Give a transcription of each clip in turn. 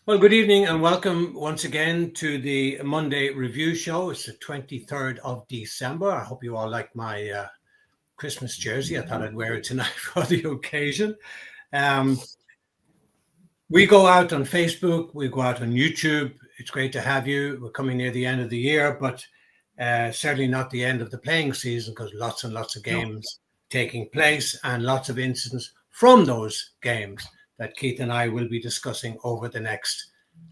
Well, good evening and welcome once again to the Monday Review Show. It's the 23rd of December. I hope you all like my Christmas jersey. I thought I'd wear it tonight for the occasion. We go out on Facebook, we go out on YouTube. It's great to have you. We're coming near the end of the year, but certainly not the end of the playing season because lots and lots of games taking place and lots of incidents from those games that Keith and I will be discussing over the next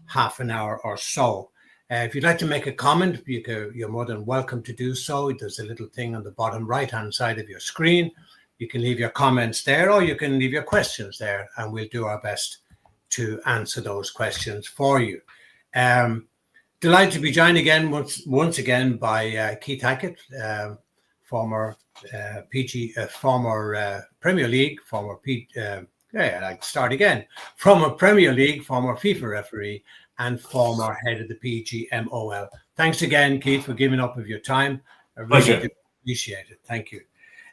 half an hour or so. If you'd like to make a comment, you're more than welcome to do so. There's a little thing on the bottom right-hand side of your screen. You can leave your comments there or you can leave your questions there and we'll do our best to answer those questions for you. Delighted to be joined again once again by Keith Hackett, former Premier League, former Premier League, former FIFA referee, and former head of the PGMOL. Thanks again, Keith, for giving up of your time. I really do appreciate it. Thank you.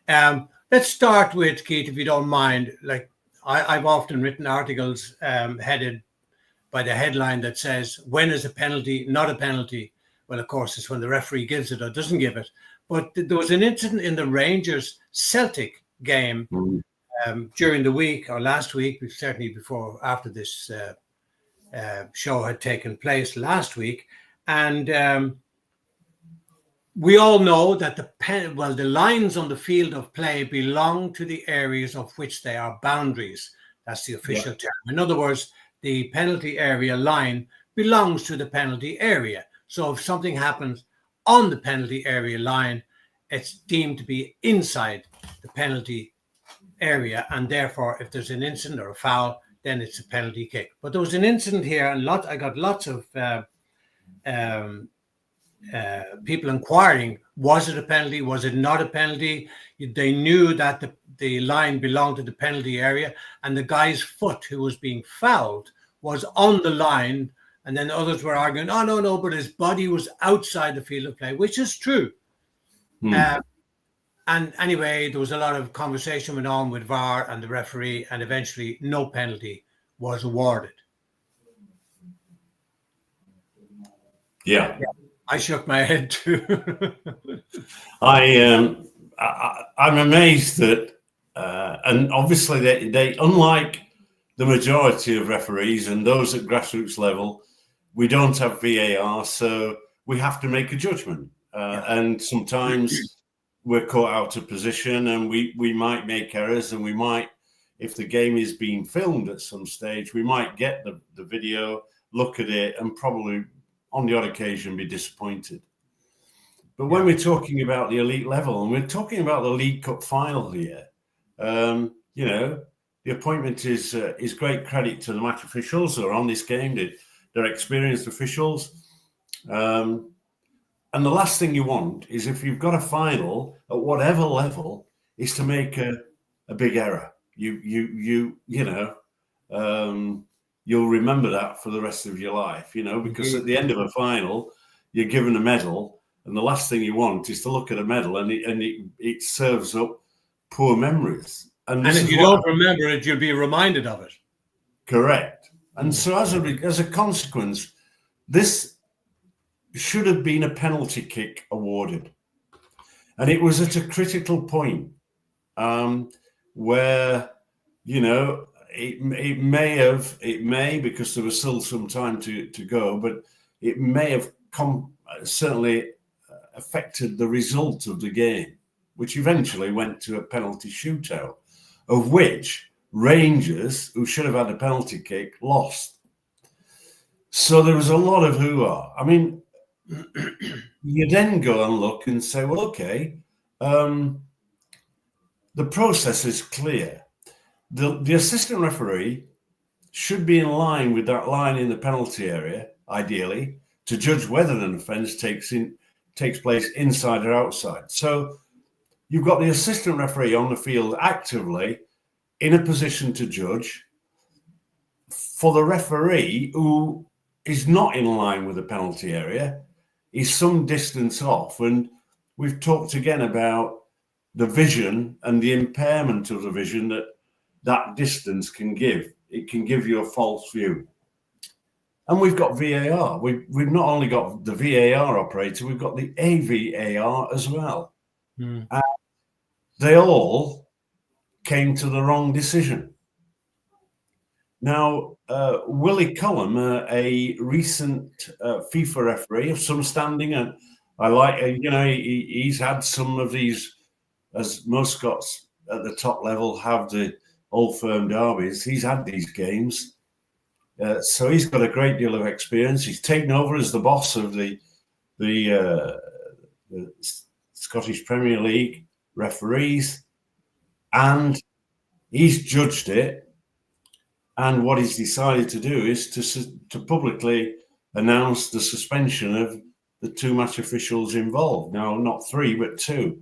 Let's start with, Keith, if you don't mind. Like I've often written articles headed by the headline that says, when is a penalty not a penalty? Well, of course, it's when the referee gives it or doesn't give it. But there was an incident in the Rangers-Celtic game during the week or last week, certainly after this show had taken place last week. And we all know that the lines on the field of play belong to the areas of which they are boundaries. That's the official term. In other words, the penalty area line belongs to the penalty area. So if something happens on the penalty area line, it's deemed to be inside the penalty area. And therefore, if there's an incident or a foul, then it's a penalty kick. But there was an incident here, and I got lots of people inquiring, was it a penalty? Was it not a penalty? They knew that the line belonged to the penalty area and the guy's foot who was being fouled was on the line. And then others were arguing, oh, no, but his body was outside the field of play, which is true. And anyway, there was a lot of conversation went on with VAR and the referee, and eventually no penalty was awarded. Yeah. I shook my head too. I'm amazed that, and obviously they, unlike the majority of referees and those at grassroots level, we don't have VAR, so we have to make a judgment. And sometimes we're caught out of position and we might make errors, and we might, if the game is being filmed at some stage, we might get the video, look at it, and probably on the odd occasion be disappointed. But when we're talking about the elite level, and we're talking about the League Cup final here, the appointment is great credit to the match officials who are on this game. They're experienced officials. And the last thing you want is, if you've got a final at whatever level, is to make a big error. You'll remember that for the rest of your life, because at the end of a final, you're given a medal, and the last thing you want is to look at a medal and it serves up poor memories. And if you don't remember it, you'll be reminded of it. Correct. And so as a consequence, this should have been a penalty kick awarded. And it was at a critical point where, it may, because there was still some time to go, but it may have certainly affected the result of the game, which eventually went to a penalty shootout, of which Rangers, who should have had a penalty kick, lost. So there was a lot of hoo-ha. I mean, you then go and look and say, well, okay, the process is clear. The assistant referee should be in line with that line in the penalty area, ideally, to judge whether an offence takes place inside or outside. So you've got the assistant referee on the field actively in a position to judge. For the referee who is not in line with the penalty area, is some distance off. And we've talked again about the vision and the impairment of the vision that distance can give. It can give you a false view. And we've got VAR. We've not only got the VAR operator, we've got the AVAR as well. And they all came to the wrong decision. Now, Willie Collum, a recent FIFA referee of some standing, and I like, he's had some of these, as most Scots at the top level have the Old Firm derbies. He's had these games. So he's got a great deal of experience. He's taken over as the boss of the Scottish Premier League referees, and he's judged it. And what he's decided to do is to publicly announce the suspension of the 2 match officials involved. Now, not 3, but 2.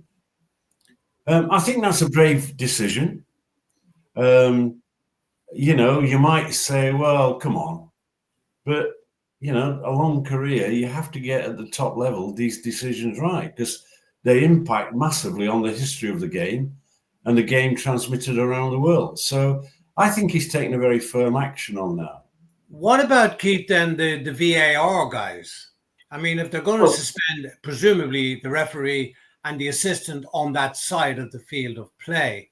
I think that's a brave decision. You might say, well, come on. But, a long career, you have to get at the top level these decisions right, because they impact massively on the history of the game and the game transmitted around the world. So I think he's taken a very firm action on that. What about, Keith, then the VAR guys? I mean, if they're going to suspend, presumably, the referee and the assistant on that side of the field of play,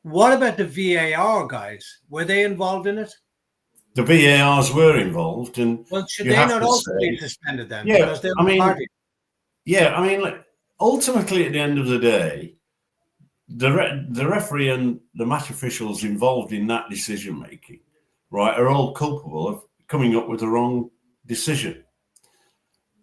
what about the VAR guys? Were they involved in it? The VARs were involved, and well, should they not also be suspended then? Yeah, because they're party. Ultimately, at the end of the day, the referee and the match officials involved in that decision making, right, are all culpable of coming up with the wrong decision.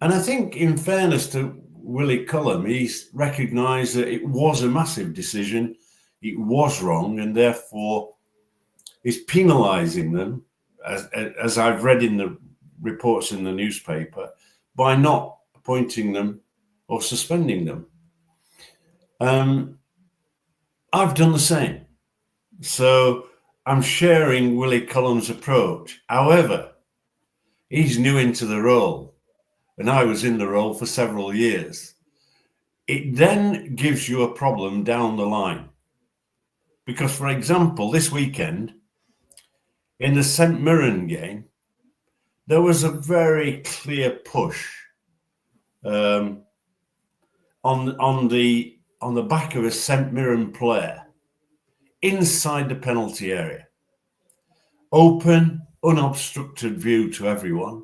And I think, in fairness to Willie Collum, he's recognised that it was a massive decision, it was wrong, and therefore is penalising them, as I've read in the reports in the newspaper, by not appointing them or suspending them. I've done the same. So I'm sharing Willie Collum's approach. However, he's new into the role, and I was in the role for several years. It then gives you a problem down the line. Because, for example, this weekend, in the St Mirren game, there was a very clear push on the back of a St Mirren player inside the penalty area. Open, unobstructed view to everyone.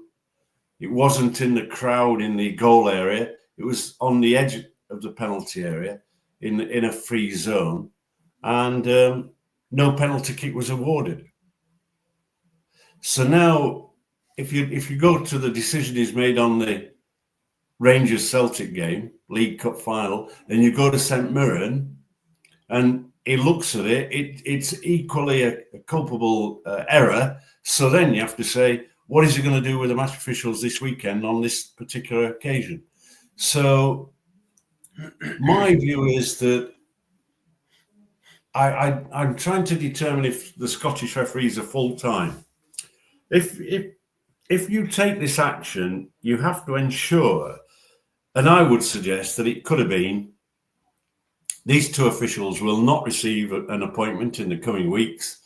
It wasn't in the crowd in the goal area. It was on the edge of the penalty area in a free zone, and no penalty kick was awarded. So now, if you go to the decision he's made on the Rangers Celtic game, League Cup final, and you go to St Mirren, and he looks at it, it's equally a culpable error. So then you have to say, what is he going to do with the match officials this weekend on this particular occasion? So my view is that I'm trying to determine if the Scottish referees are full-time. If you take this action, you have to ensure, and I would suggest that it could have been, these 2 officials will not receive an appointment in the coming weeks.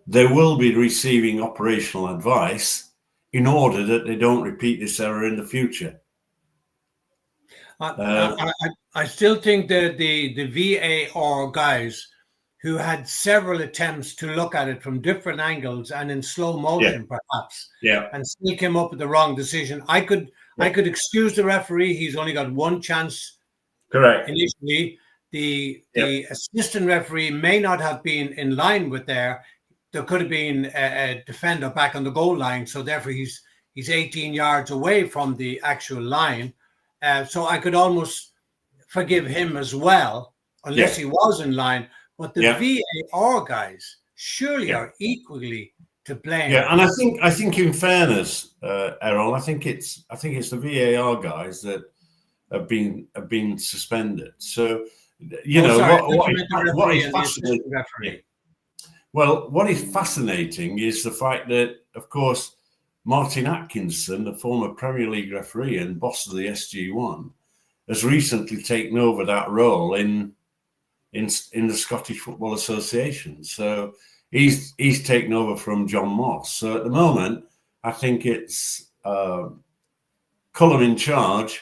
They will be receiving operational advice in order that they don't repeat this error in the future. I still think that the VAR guys who had several attempts to look at it from different angles and in slow motion, perhaps, and still came up with the wrong decision. I could excuse the referee. He's only got one chance. Correct. Initially, the assistant referee may not have been in line with there could have been a defender back on the goal line, so therefore he's 18 yards away from the actual line. So I could almost forgive him as well, unless he was in line. But the VAR guys surely are equally to blame. Yeah, and I think in fairness, Errol, I think it's the VAR guys that have been suspended. So what is fascinating. Well, what is fascinating is the fact that, of course, Martin Atkinson, the former Premier League referee and boss of the SG1, has recently taken over that role in the Scottish Football Association. So he's taken over from John Moss. So at the moment, I think it's Cullum in charge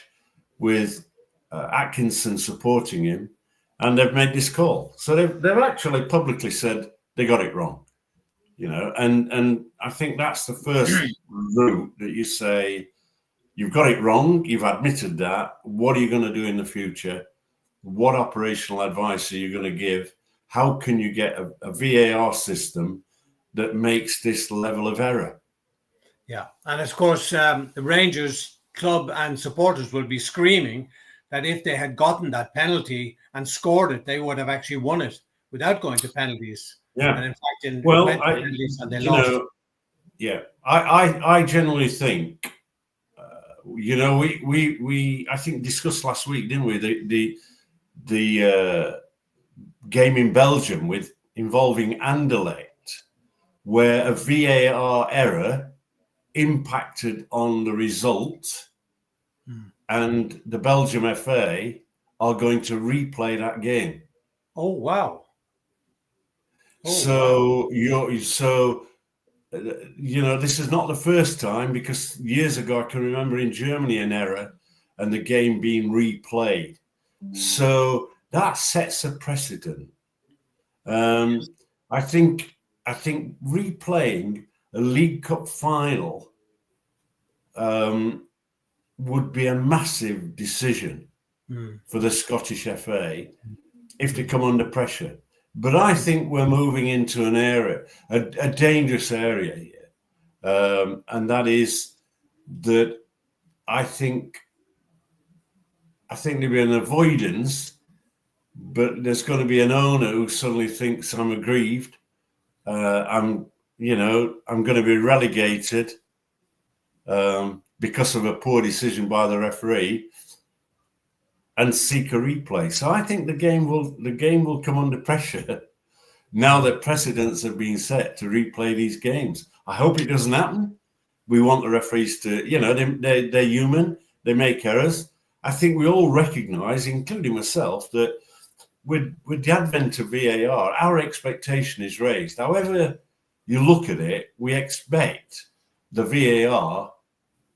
with Atkinson supporting him, and they've made this call. So they've actually publicly said they got it wrong, and I think that's the first route that you say, you've got it wrong, you've admitted that, what are you going to do in the future? What operational advice are you going to give? How can you get a VAR system that makes this level of error? Yeah, and of course, the Rangers club and supporters will be screaming that if they had gotten that penalty and scored it, they would have actually won it without going to penalties. Yeah. And in fact, penalties and they lost. I generally think, we I think discussed last week, didn't we? The game in Belgium involving Anderlecht, where a VAR error impacted on the result, and the Belgium FA are going to replay that game. Oh wow! This is not the first time, because years ago I can remember in Germany an error and the game being replayed. So that sets a precedent. I think replaying a League Cup final would be a massive decision for the Scottish FA if they come under pressure. But I think we're moving into an area, a dangerous area here, and that is that I think there'll be an avoidance, but there's going to be an owner who suddenly thinks, I'm aggrieved, I'm going to be relegated because of a poor decision by the referee, and seek a replay. So I think the game will come under pressure now that precedents have been set to replay these games. I hope it doesn't happen. We want the referees to, they're human, they make errors. I think we all recognise, including myself, that with the advent of VAR, our expectation is raised. However you look at it, we expect the VAR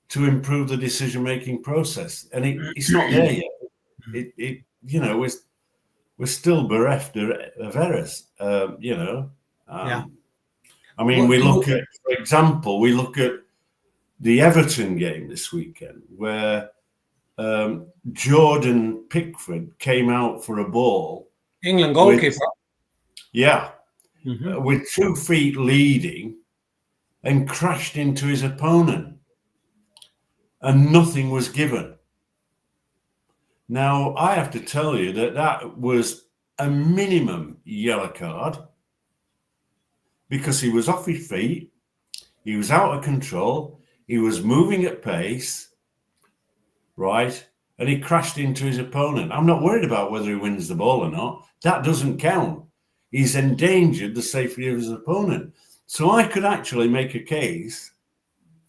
to improve the decision-making process, and it's not there yet. We're still bereft of errors. I mean, we look at, for example, the Everton game this weekend, where Jordan Pickford came out for a ball. England goalkeeper. With 2 feet leading, and crashed into his opponent, and nothing was given. Now, I have to tell you that was a minimum yellow card, because he was off his feet, he was out of control, he was moving at pace, right? And he crashed into his opponent. I'm not worried about whether he wins the ball or not. That doesn't count. He's endangered the safety of his opponent. So I could actually make a case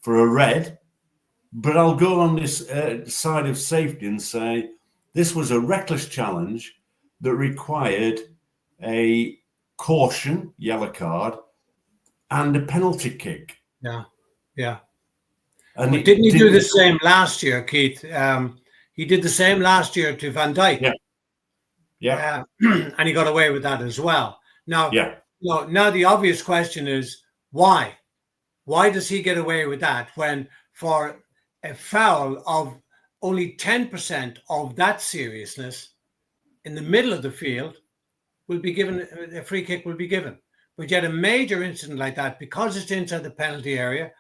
for a red, but I'll go on this side of safety and say this was a reckless challenge that required a caution, yellow card, and a penalty kick. Yeah. And didn't he do the same last year, Keith? He did the same last year to Van Dijk. Yeah. And he got away with that as well. Now the obvious question is, why? Why does he get away with that when for a foul of only 10% of that seriousness in the middle of the field will be given, a free kick will be given? But yet a major incident like that, because it's inside the penalty area,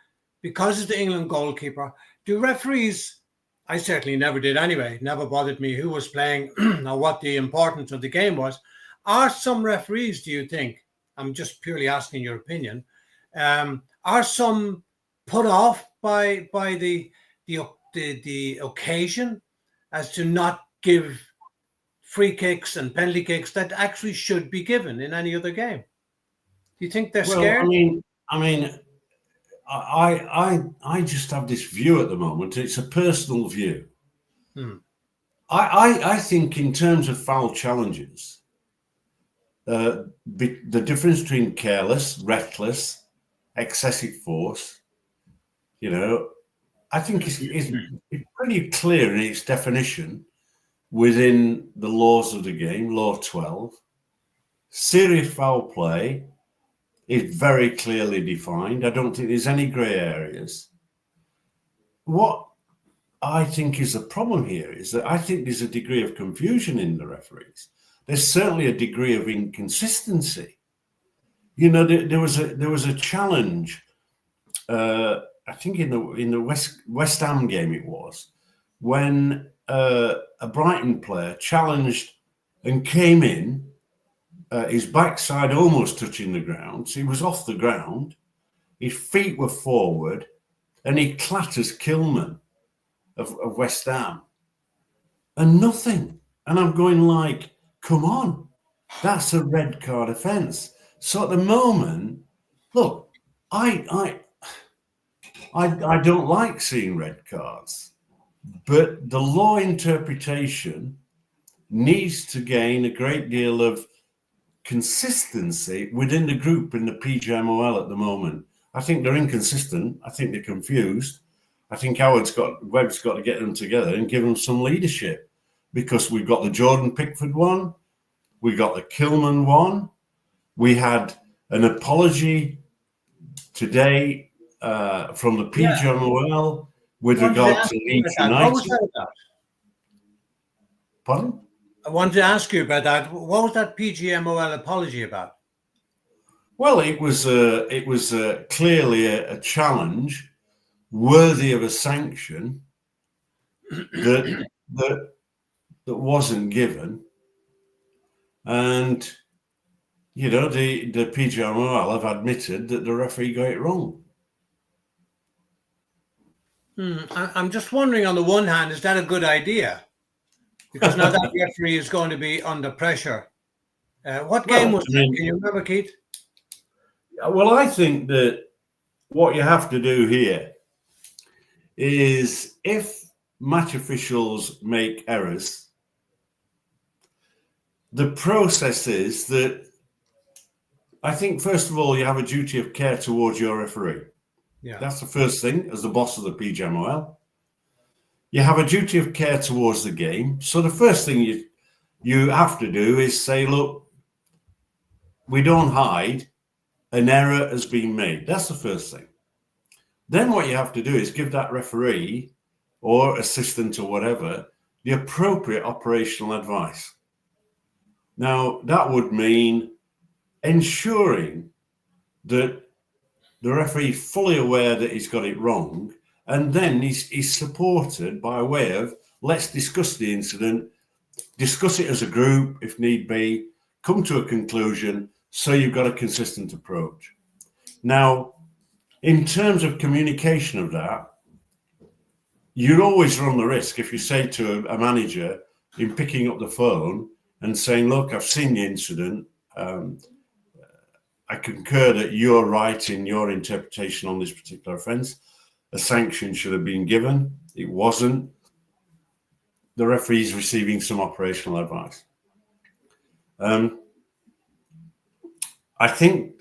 because it's the England goalkeeper, do referees, I certainly never did anyway, never bothered me who was playing or what the importance of the game was. Are some referees, do you think, I'm just purely asking your opinion, are some put off by the occasion as to not give free kicks and penalty kicks that actually should be given in any other game? Do you think they're scared? I mean, I just have this view at the moment. It's a personal view. I think in terms of foul challenges, the difference between careless, reckless, excessive force, I think it's pretty clear in its definition within the laws of the game, Law 12. Serious foul play is very clearly defined. I don't think there's any grey areas. What I think is the problem here is that I think there's a degree of confusion in the referees. There's certainly a degree of inconsistency. You know, there was a challenge. I think in the West Ham game it was when a Brighton player challenged and came in, his backside almost touching the ground. So he was off the ground. His feet were forward, and he clatters Kilman of West Ham, and nothing. And I'm going like, come on, that's a red card offence. So at the moment, look, I don't like seeing red cards, but the law interpretation needs to gain a great deal of consistency within the group in the PGMOL at the moment. I think they're inconsistent. I think they're confused. I think Webb's got to get them together and give them some leadership, because we've got the Jordan Pickford one, we got the Kilman one, we had an apology today from the PGMOL with regard to Leeds United. What was that about? Pardon? I wanted to ask you about that. What was that PGMOL apology about? Well, it was clearly a challenge worthy of a sanction that wasn't given, and you know the PGMOL have admitted that the referee got it wrong. I'm just wondering, on the one hand, is that a good idea? Because now that referee is going to be under pressure. What game was that? Can you remember, Keith? Well, I think that what you have to do here is, if match officials make errors, the process is that I think, first of all, you have a duty of care towards your referee. Yeah. That's the first thing, as the boss of the PGMOL. You have a duty of care towards the game. So the first thing you have to do is say, look, we don't hide, an error has been made. That's the first thing. Then what you have to do is give that referee or assistant or whatever the appropriate operational advice. Now, that would mean ensuring that the referee is fully aware that he's got it wrong, and then he's supported by way of, let's discuss the incident, discuss it as a group if need be, come to a conclusion, so you've got a consistent approach. Now, in terms of communication of that, you'd always run the risk, if you say to a manager in picking up the phone and saying, look, I've seen the incident, I concur that you're right in your interpretation on this particular offence. A sanction should have been given. It wasn't. The referee is receiving some operational advice. I think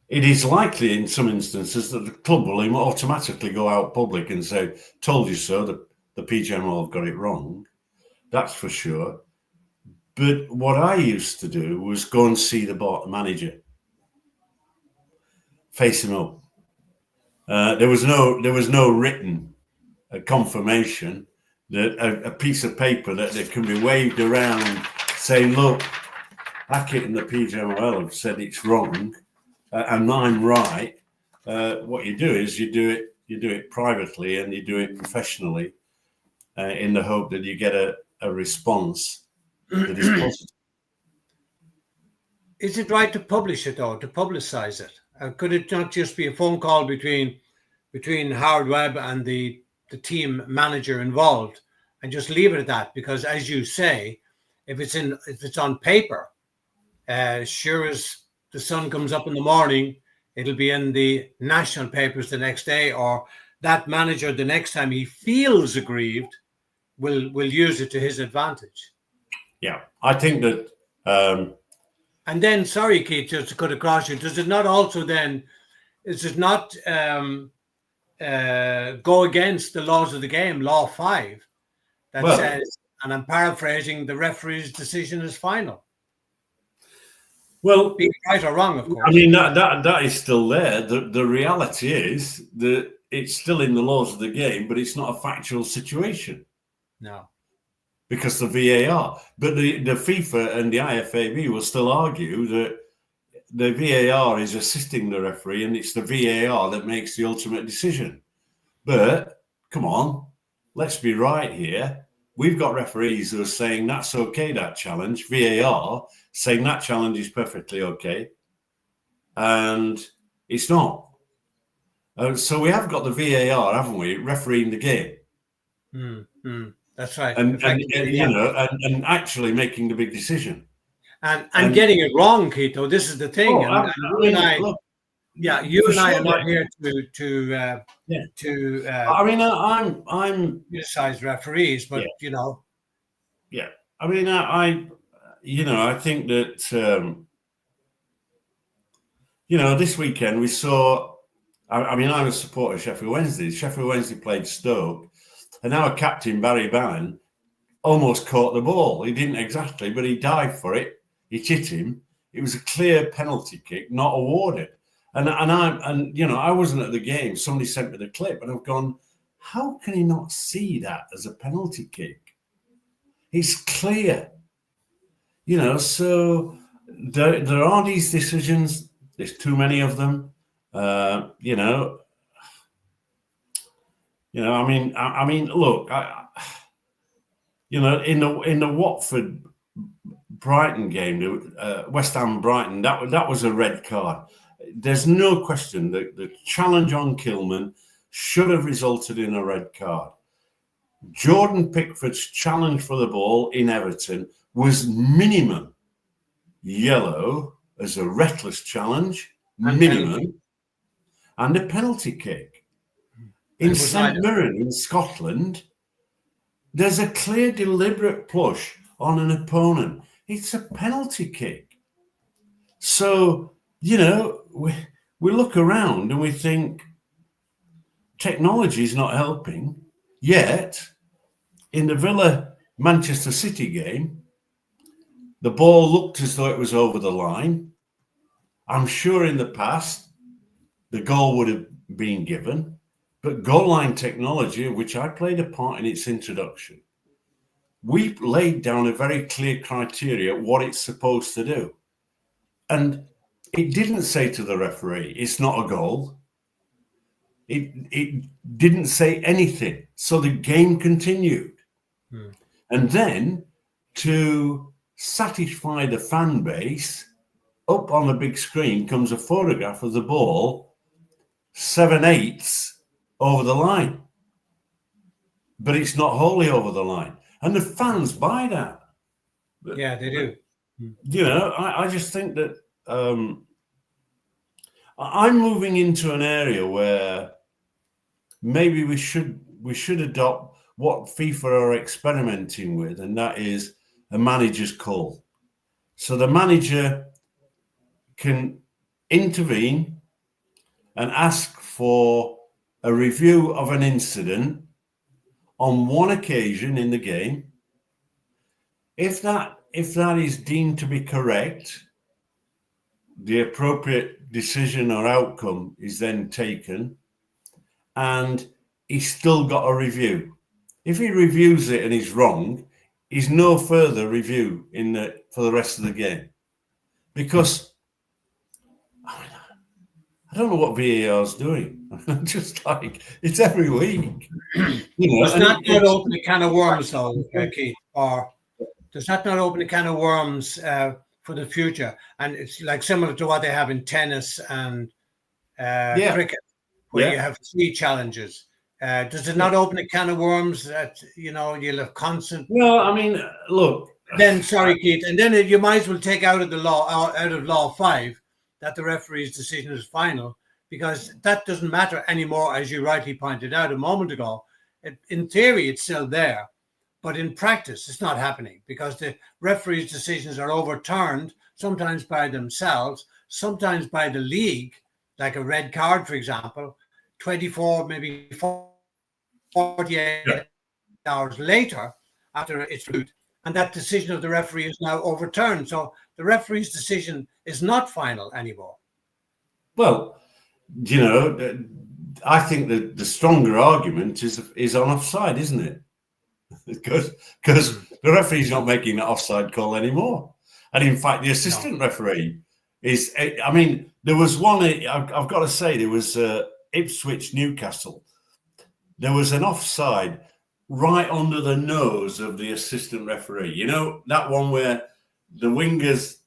it is likely in some instances that the club will automatically go out public and say, told you so, the PGMOL have got it wrong. That's for sure. But what I used to do was go and see the manager, face him up. There was no written confirmation, that a piece of paper that can be waved around saying, look, Hackett and the PGMOL have said it's wrong, and I'm right. What you do is you do it privately and you do it professionally, in the hope that you get a response that is positive. Is it right to publish it, though, to publicize it? Could it not just be a phone call between Howard Webb and the team manager involved, and just leave it at that? Because, as you say, if it's on paper, sure as the sun comes up in the morning, it'll be in the national papers the next day, or that manager, the next time he feels aggrieved, will use it to his advantage. Yeah, I think that. And then, sorry, Keith, just to cut across you, does it not also then? Is it not go against the laws of the game, Law 5, that says, and I'm paraphrasing, the referee's decision is final. Well, being right or wrong, of course. I mean, that is still there. The reality is that it's still in the laws of the game, but it's not a factual situation. No. Because the VAR. But the FIFA and the IFAB will still argue that the VAR is assisting the referee and it's the VAR that makes the ultimate decision. But come on, let's be right here. We've got referees who are saying that's okay, that challenge. VAR saying that challenge is perfectly okay. And it's not. So we have got the VAR, haven't we, refereeing the game. That's right. And you know, and actually making the big decision. And getting it wrong, Keto. This is the thing. You and I are not here to I mean, I'm criticize referees, but you know. Yeah. I mean, I think that this weekend we saw. I mean, I'm a supporter of Sheffield Wednesday. Sheffield Wednesday played Stoke, and our captain Barry Bannon almost caught the ball. He didn't exactly, but he dived for it. It hit him. It was a clear penalty kick, not awarded. And I wasn't at the game. Somebody sent me the clip, and I've gone, how can he not see that as a penalty kick? It's clear. So there are these decisions. There's too many of them. I mean, look, in the Watford Brighton game, West Ham Brighton, that was a red card. There's no question that the challenge on Kilman should have resulted in a red card. Jordan Pickford's challenge for the ball in Everton was minimum yellow as a reckless challenge, minimum, and a penalty kick. In St Mirren in Scotland, there's a clear deliberate push on an opponent. It's a penalty kick. So, we look around and we think technology is not helping. Yet, in the Villa-Manchester City game, the ball looked as though it was over the line. I'm sure in the past, the goal would have been given. But goal line technology, which I played a part in its introduction, we laid down a very clear criteria what it's supposed to do. And it didn't say to the referee, it's not a goal. It didn't say anything. So the game continued. And then to satisfy the fan base, up on the big screen comes a photograph of the ball 7/8 over the line. But it's not wholly over the line. And the fans buy that. Yeah, they do. I just think that I'm moving into an area where maybe we should adopt what FIFA are experimenting with, and that is a manager's call. So the manager can intervene and ask for a review of an incident on one occasion in the game. If that is deemed to be correct, the appropriate decision or outcome is then taken, and he's still got a review. If he reviews it and he's wrong, he's no further review for the rest of the game. Because I don't know what VAR is doing. Just like it's every week. Does that not open a can of worms, though, Keith? Or does that not open a can of worms for the future? And it's like similar to what they have in tennis and cricket, where you have 3 challenges. Does it not open a can of worms that you'll have constant? Well, I mean, look. Then sorry, Keith, and then you might as well take out of Law 5 that the referee's decision is final, because that doesn't matter anymore, as you rightly pointed out a moment ago. In theory, it's still there, but in practice, it's not happening because the referee's decisions are overturned, sometimes by themselves, sometimes by the league, like a red card, for example, 24, maybe 48 hours later after it's reviewed, and that decision of the referee is now overturned. So the referee's decision is not final anymore. Well, you know, I think that the stronger argument is on offside, isn't it? Because the referee's not making an offside call anymore. And in fact, the assistant referee is, I mean, there was one, I've got to say, there was Ipswich Newcastle. There was an offside right under the nose of the assistant referee. You know, that one where the wingers,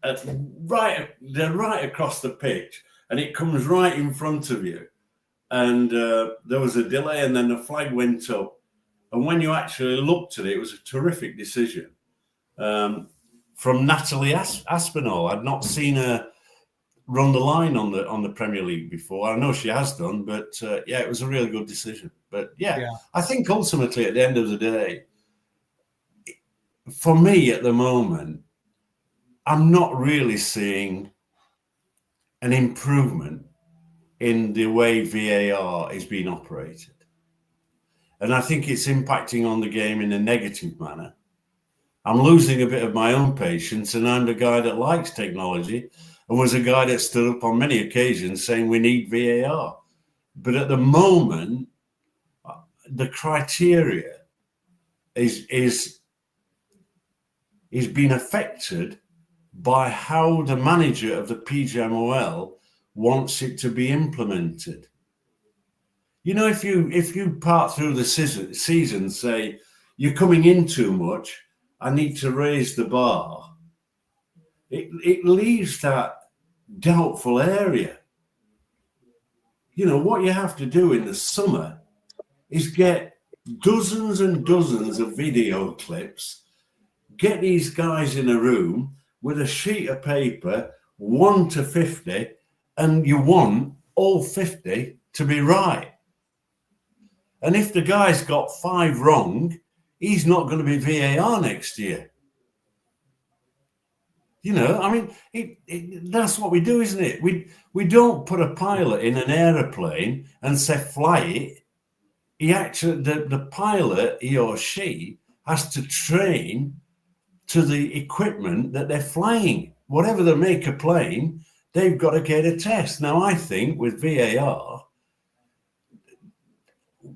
they're right across the pitch and it comes right in front of you. And there was a delay and then the flag went up. And when you actually looked at it, it was a terrific decision from Natalie Aspinall. I'd not seen her run the line on the Premier League before. I know she has done, but yeah, it was a really good decision. But yeah, I think ultimately at the end of the day, for me at the moment, I'm not really seeing an improvement in the way VAR is being operated. And I think it's impacting on the game in a negative manner. I'm losing a bit of my own patience, and I'm the guy that likes technology and was a guy that stood up on many occasions saying we need VAR. But at the moment, the criteria is being affected by how the manager of the PGMOL wants it to be implemented. You know, if you part through the season, say, you're coming in too much, I need to raise the bar, it leaves that doubtful area. You know, what you have to do in the summer is get dozens and dozens of video clips, get these guys in a room with a sheet of paper, 1 to 50, and you want all 50 to be right. And if the guy's got 5 wrong, he's not going to be VAR next year. You know, I mean, that's what we do, isn't it? We don't put a pilot in an aeroplane and say fly it. He actually, the pilot, he or she, has to train to the equipment that they're flying. Whatever they make a plane, they've got to get a test. Now, I think with VAR,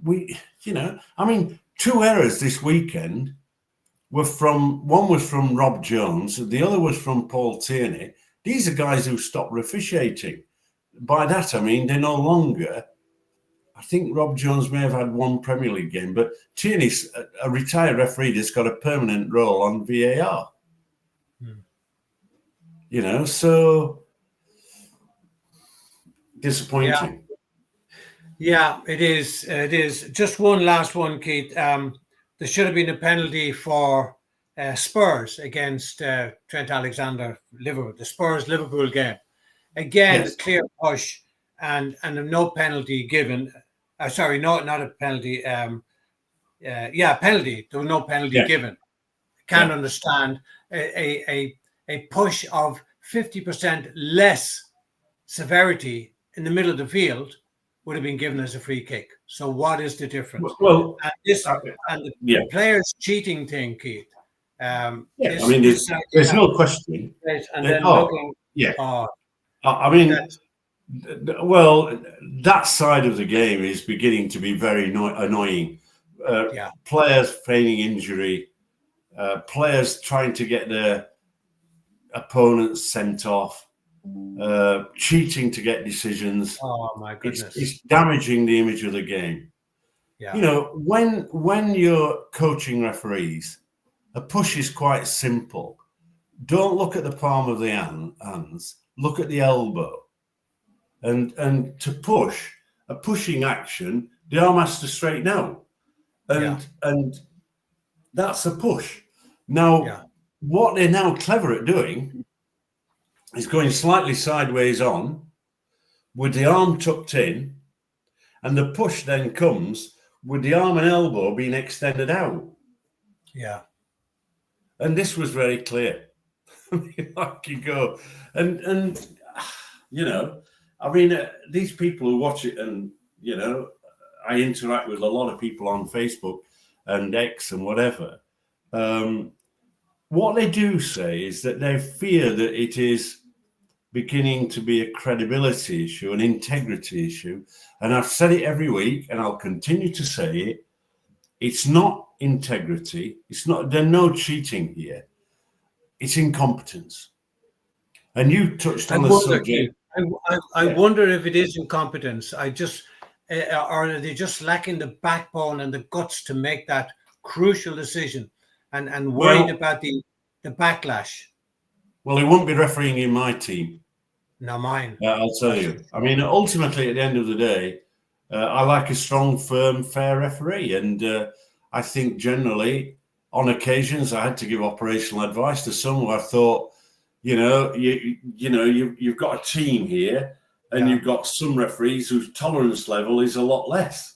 you know, I mean, 2 errors this weekend were one was from Rob Jones, the other was from Paul Tierney. These are guys who stopped officiating. By that, I mean, they're no longer, I think Rob Jones may have had 1 Premier League game, but Tierney's a retired referee that's got a permanent role on VAR. You know, so disappointing. Yeah, it is. It is. Just one last one, Keith. There should have been a penalty for Spurs against Trent Alexander-Liverpool, the Spurs-Liverpool game. Again, yes. Clear push and no penalty given. Sorry, not a penalty. Penalty. There was no penalty given. Can't understand a push of 50% less severity in the middle of the field would have been given as a free kick. So what is the difference? Well, the players cheating thing, Keith. I mean, there's no question. And then looking. Yeah. I mean, well, that side of the game is beginning to be very annoying. Players feigning injury, players trying to get their opponents sent off. Cheating to get decisions. Oh my goodness! It's damaging the image of the game. Yeah. You know, when you're coaching referees, a push is quite simple. Don't look at the palm of the hands. Look at the elbow, and to push a pushing action, the arm has to straighten out, and that's a push. Now, what they're now clever at doing is going slightly sideways on with the arm tucked in, and the push then comes with the arm and elbow being extended out. Yeah. And this was very clear. Like you go. And you know, I mean, these people who watch it and you know, I interact with a lot of people on Facebook and X and whatever. What they do say is that they fear that it is beginning to be a credibility issue, an integrity issue. And I've said it every week, and I'll continue to say it. It's not integrity. It's not. There's no cheating here. It's incompetence. And you touched on the subject. I wonder if it is incompetence. Or are they just lacking the backbone and the guts to make that crucial decision, and worried about the backlash? Well, he won't be refereeing in my team. No, mine. I'll tell you. I mean, ultimately, at the end of the day, I like a strong, firm, fair referee. And I think generally, on occasions, I had to give operational advice to some who I thought, you've got a team here, and you've got some referees whose tolerance level is a lot less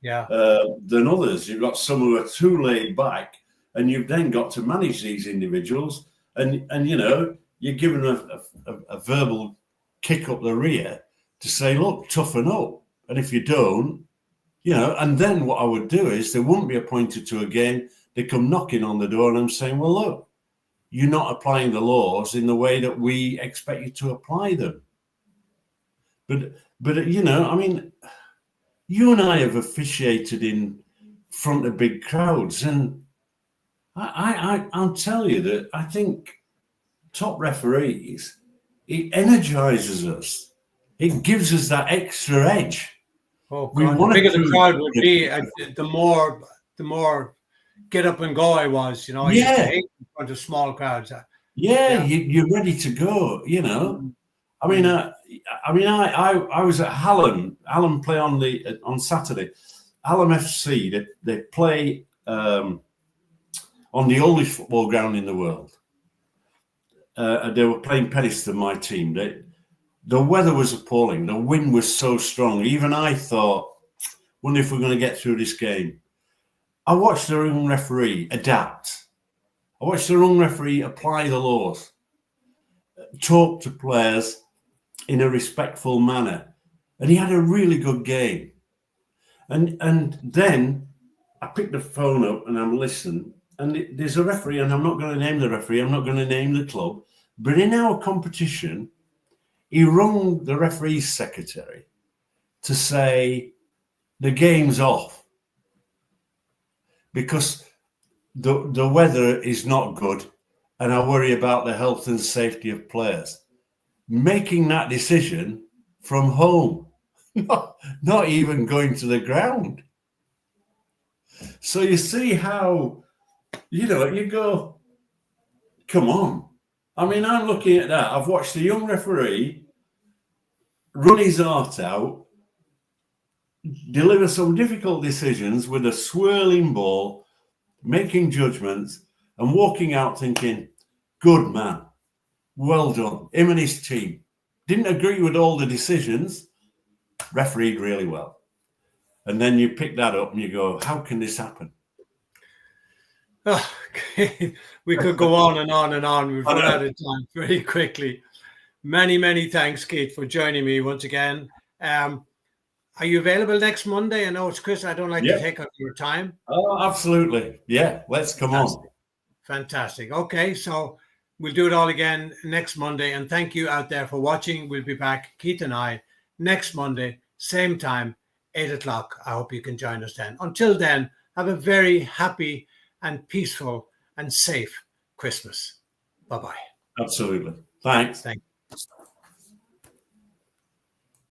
than others. You've got some who are too laid back, and you've then got to manage these individuals. And you're given a verbal kick up the rear to say, look, toughen up. And if you don't, and then what I would do is they wouldn't be appointed to a game. They come knocking on the door and I'm saying, well, look, you're not applying the laws in the way that we expect you to apply them. But I mean, you and I have officiated in front of big crowds, and I'll tell you that I think top referees, it energizes us. It gives us that extra edge. Oh, God, the bigger the crowd would be, the more get up and go I was. I used to hate in front of small crowds. You're ready to go. I mean, I was at Hallam. Hallam play on Saturday. Hallam FC. They play on the oldest football ground in the world. They were playing Penistone, my team. The weather was appalling. The wind was so strong. Even I thought, wonder if we're going to get through this game. I watched the young referee adapt. I watched the young referee apply the laws, talk to players in a respectful manner. And he had a really good game. And then I picked the phone up and I'm listening. And there's a referee, and I'm not going to name the referee, I'm not going to name the club, but in our competition, he rung the referee's secretary to say the game's off because the weather is not good and I worry about the health and safety of players. Making that decision from home, not even going to the ground. So you see how... you go, come on. I mean, I'm looking at that. I've watched a young referee run his heart out, deliver some difficult decisions with a swirling ball, making judgments, and walking out thinking, good man, well done. Him and his team. Didn't agree with all the decisions, refereed really well. And then you pick that up and you go, how can this happen? Oh, we could go on and on and on. We've run out of time very quickly. Many, many thanks, Keith, for joining me once again. Are you available next Monday? I know it's Chris. I don't like to take up your time. Oh, absolutely. Yeah, let's come on. Fantastic. Okay, so we'll do it all again next Monday. And thank you out there for watching. We'll be back, Keith and I, next Monday, same time, 8 o'clock. I hope you can join us then. Until then, have a very happy and peaceful and safe Christmas. Bye-bye. Absolutely. Thanks. Thank you.